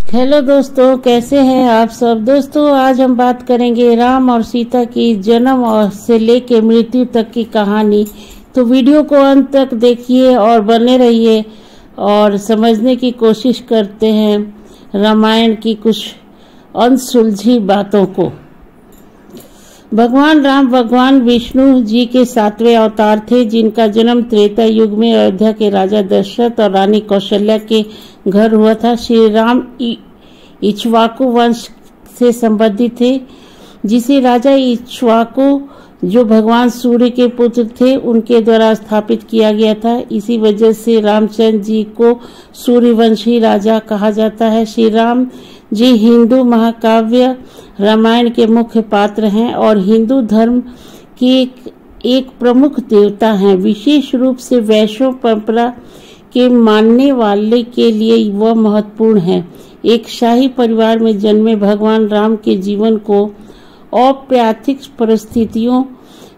Hello दोस्तों, कैसे हैं आप सब। दोस्तों, आज हम बात करेंगे राम और सीता की जन्म और से लेकर मृत्यु तक की कहानी। तो वीडियो को अंत तक देखिए और बने रहिए और समझने की कोशिश करते हैं रामायण की कुछ अनसुलझी बातों को। भगवान राम भगवान विष्णु जी के 7वें अवतार थे, जिनका जन्म त्रेता युग में अयोध्या के राजा दशरथ और रानी कौशल्या के घर हुआ था। श्री राम इक्ष्वाकु वंश से संबंधित थे, जिसे राजा इक्ष्वाकु जो भगवान सूर्य के पुत्र थे उनके द्वारा स्थापित किया गया था। इसी वजह से रामचंद्र जी को सूर्यवंशी राजा कहा जाता है। श्री राम जी हिंदू महाकाव्य रामायण के मुख्य पात्र हैं और हिंदू धर्म के एक प्रमुख देवता हैं। विशेष रूप से वैष्णव परंपरा के मानने वाले के लिए वह महत्वपूर्ण है। एक शाही परिवार में जन्मे भगवान राम के जीवन को अप्राकृतिक परिस्थितियों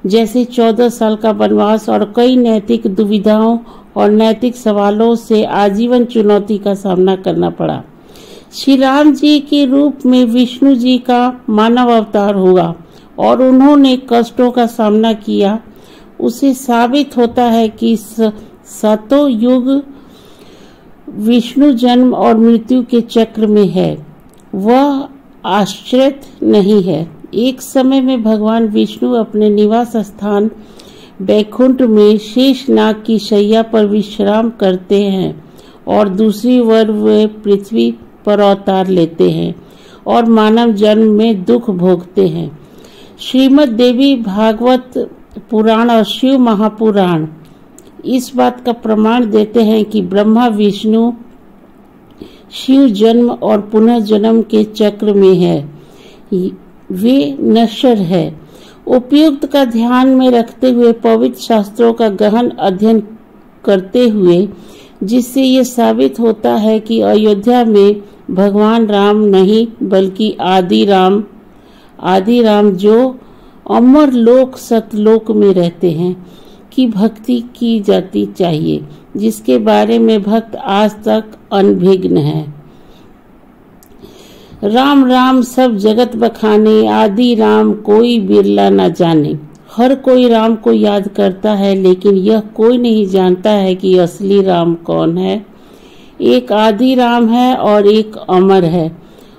जैसे 14 साल का वनवास और कई नैतिक दुविधाओं और नैतिक सवालों से आजीवन चुनौती का सामना करना पड़ा। श्री राम जी के रूप में विष्णु जी का मानव अवतार हुआ और उन्होंने कष्टों का सामना किया। उसे साबित होता है कि सातों युग विष्णु जन्म और मृत्यु के चक्र में है। वह आश्चर्य नहीं है। एक समय में भगवान विष्णु अपने निवास स्थान बैकुंठ में शेषनाग की शैया पर विश्राम करते हैं और दूसरी ओर वे पृथ्वी पर अवतार लेते हैं और मानव जन्म में दुख भोगते हैं। श्रीमद् देवी भागवत पुराण और शिव महापुराण इस बात का प्रमाण देते हैं कि ब्रह्मा विष्णु शिव जन्म और पुनः जन्म के चक्र में है। वे नश्वर है। उपयुक्त का ध्यान में रखते हुए पवित्र शास्त्रों का गहन अध्ययन करते हुए जिससे ये साबित होता है कि अयोध्या में भगवान राम नहीं बल्कि आदि राम जो अमर लोक सतलोक में रहते हैं की भक्ति की जाती चाहिए, जिसके बारे में भक्त आज तक अनभिज्ञ है। राम राम सब जगत बखाने, आदि राम कोई बिरला न जाने। हर कोई राम को याद करता है, लेकिन यह कोई नहीं जानता है कि असली राम कौन है। एक आदि राम है और एक अमर है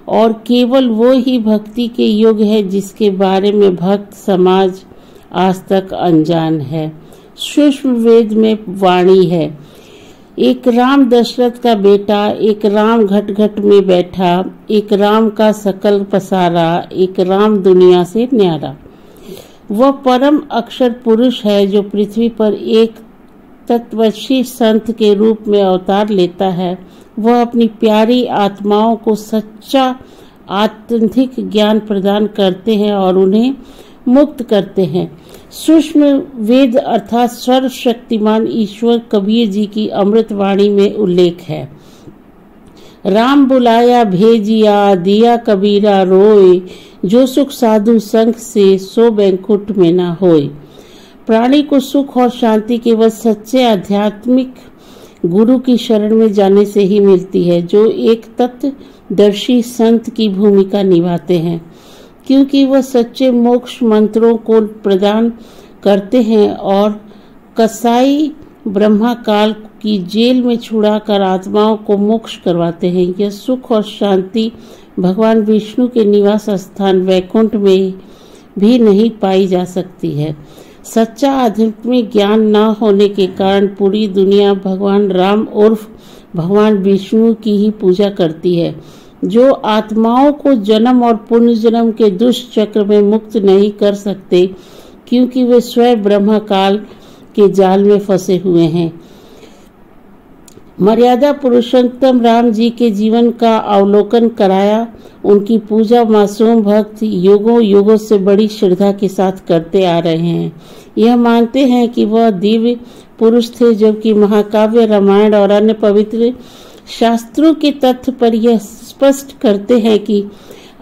और केवल वो ही भक्ति के योग्य है, जिसके बारे में भक्त समाज आज तक अनजान है। सूक्ष्म वेद में वाणी है। एक राम दशरथ का बेटा, एक राम घट घट में बैठा, एक राम का सकल पसारा, एक राम दुनिया से न्यारा। वह परम अक्षर पुरुष है जो पृथ्वी पर एक तत्वदर्शी संत के रूप में अवतार लेता है। वह अपनी प्यारी आत्माओं को सच्चा आत्यंतिक ज्ञान प्रदान करते हैं और उन्हें मुक्त करते हैं। सूक्ष्म वेद अर्थात सर्वशक्तिमान ईश्वर कबीर जी की अमृतवाणी में उल्लेख है। राम बुलाया भेजिया, दिया कबीरा रोए, जो सुख साधु संग से सो बैकुंठ में ना होए। प्राणी को सुख और शांति केवल सच्चे आध्यात्मिक गुरु की शरण में जाने से ही मिलती है, जो एक तत्वदर्शी संत की भूमिका निभाते हैं, क्योंकि वह सच्चे मोक्ष मंत्रों को प्रदान करते हैं और कसाई ब्रह्मा काल की जेल में छुड़ाकर आत्माओं को मोक्ष करवाते हैं। यह सुख और शांति भगवान विष्णु के निवास स्थान वैकुंठ में भी नहीं पाई जा सकती है। सच्चा आध्यात्मिक ज्ञान न होने के कारण पूरी दुनिया भगवान राम उर्फ भगवान विष्णु की ही पूजा करती है, जो आत्माओं को जन्म और पुनर्जन्म के दुष्ट चक्र में मुक्त नहीं कर सकते, क्योंकि वे स्वयं ब्रह्मा काल के जाल में फंसे हुए हैं। मर्यादा पुरुषोत्तम राम जी के जीवन का अवलोकन कराया। उनकी पूजा मासूम भक्त युगों युगों से बड़ी श्रद्धा के साथ करते आ रहे हैं। यह मानते हैं कि वह दिव्य पुरुष थे, जबकि महाकाव्य रामायण और अन्य पवित्र शास्त्रों के तथ्य पर यह स्पष्ट करते हैं कि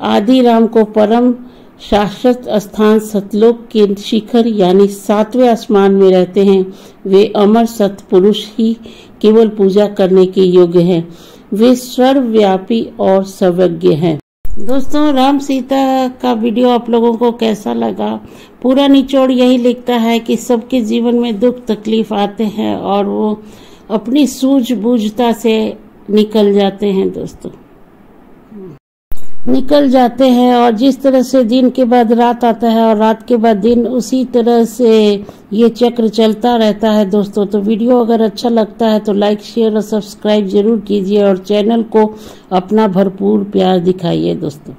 आदि राम को परम शाश्वत स्थान सतलोक के शिखर यानी 7वें आसमान में रहते हैं। वे अमर सतपुरुष ही केवल पूजा करने के योग्य हैं। वे सर्वव्यापी और सर्वज्ञ हैं। दोस्तों, राम सीता का वीडियो आप लोगों को कैसा लगा? पूरा निचोड़ यही लिखता है कि सबके जीवन में दुख तकलीफ आते हैं और वो अपनी सूझबूझता से निकल जाते हैं दोस्तों, निकल जाते हैं। और जिस तरह से दिन के बाद रात आता है और रात के बाद दिन, उसी तरह से ये चक्र चलता रहता है दोस्तों। तो वीडियो अगर अच्छा लगता है तो लाइक शेयर और सब्सक्राइब जरूर कीजिए और चैनल को अपना भरपूर प्यार दिखाइए दोस्तों।